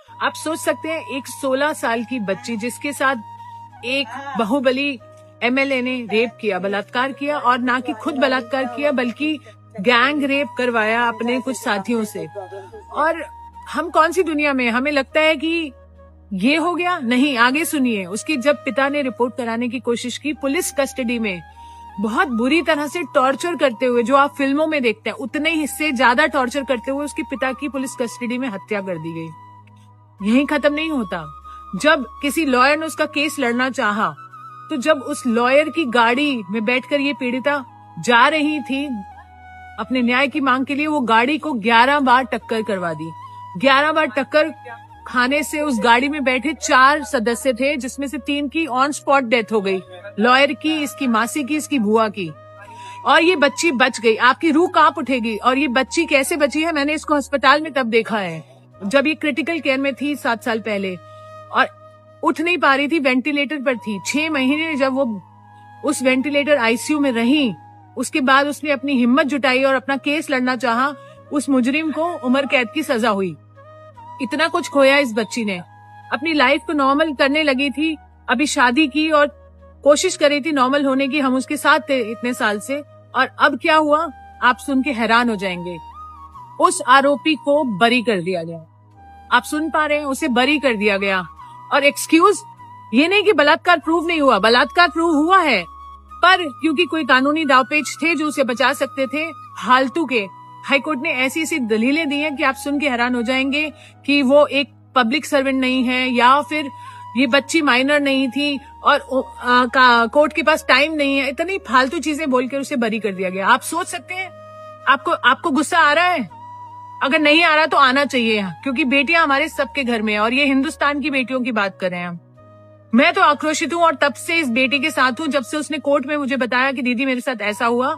आप सोच सकते हैं एक 16 साल की बच्ची जिसके साथ एक बाहुबली एमएलए ने रेप किया, बलात्कार किया, और ना कि खुद बलात्कार किया बल्कि गैंग रेप करवाया अपने कुछ साथियों से। और हम कौन सी दुनिया में, हमें लगता है कि ये हो गया। नहीं, आगे सुनिए। उसकी जब पिता ने रिपोर्ट कराने की कोशिश की, पुलिस कस्टडी में बहुत बुरी तरह से टॉर्चर करते हुए, जो आप फिल्मों में देखते हैं उतने हिस्से ज्यादा टॉर्चर करते हुए उसके पिता की पुलिस कस्टडी में हत्या कर दी गई। यही खत्म नहीं होता। जब किसी लॉयर ने उसका केस लड़ना चाहा, तो जब उस लॉयर की गाड़ी में बैठकर ये पीड़िता जा रही थी अपने न्याय की मांग के लिए, वो गाड़ी को 11 बार टक्कर करवा दी। 11 बार टक्कर खाने से उस गाड़ी में बैठे 4 सदस्य थे, जिसमें से 3 की ऑन स्पॉट डेथ हो गई, लॉयर की, इसकी मासी की, इसकी बुआ की, और ये बच्ची बच गई। आपकी रूह कांप उठेगी। और ये बच्ची कैसे बची है, मैंने इसको अस्पताल में तब देखा है जब ये क्रिटिकल केयर में थी 7 साल पहले, और उठ नहीं पा रही थी, वेंटिलेटर पर थी। 6 महीने जब वो उस वेंटिलेटर आईसीयू में रही, उसके बाद उसने अपनी हिम्मत जुटाई और अपना केस लड़ना चाहा। उस मुजरिम को उम्र कैद की सजा हुई। इतना कुछ खोया इस बच्ची ने। अपनी लाइफ को नॉर्मल करने लगी थी, अभी शादी की और कोशिश कर रही थी नॉर्मल होने की। हम उसके साथ थे इतने साल से, और अब क्या हुआ आप सुन के हैरान हो जाएंगे। उस आरोपी को बरी कर दिया गया। आप सुन पा रहे हैं, उसे बरी कर दिया गया। और एक्सक्यूज, ये नहीं कि बलात्कार प्रूव नहीं हुआ, बलात्कार प्रूव हुआ है, पर क्योंकि कोई कानूनी दावपेच थे जो उसे बचा सकते थे, फालतू के हाईकोर्ट ने ऐसी ऐसी दलीलें दी हैं कि आप सुन के हैरान हो जाएंगे कि वो एक पब्लिक सर्वेंट नहीं है, या फिर ये बच्ची माइनर नहीं थी, और कोर्ट के पास टाइम नहीं है। इतनी फालतू चीजें बोलकर उसे बरी कर दिया गया। आप सोच सकते हैं, आपको गुस्सा आ रहा है? अगर नहीं आ रहा तो आना चाहिए, क्योंकि बेटियां हमारे सबके घर में है, और ये हिंदुस्तान की बेटियों की बात कर रहे हैं हम। मैं तो आक्रोशित हूँ, और तब से इस बेटी के साथ हूँ, जब से उसने कोर्ट में मुझे बताया कि दीदी मेरे साथ ऐसा हुआ,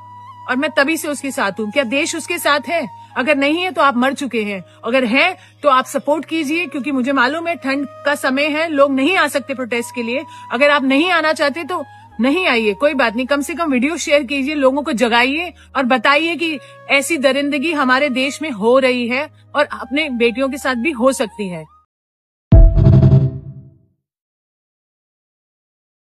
और मैं तभी से उसके साथ हूँ। क्या देश उसके साथ है? अगर नहीं है तो आप मर चुके हैं, अगर है तो आप सपोर्ट कीजिए, क्योंकि मुझे मालूम है ठंड का समय है, लोग नहीं आ सकते प्रोटेस्ट के लिए। अगर आप नहीं आना चाहते तो नहीं आइए, कोई बात नहीं, कम से कम वीडियो शेयर कीजिए, लोगों को जगाइए और बताइए कि ऐसी दरिंदगी हमारे देश में हो रही है और अपने बेटियों के साथ भी हो सकती है।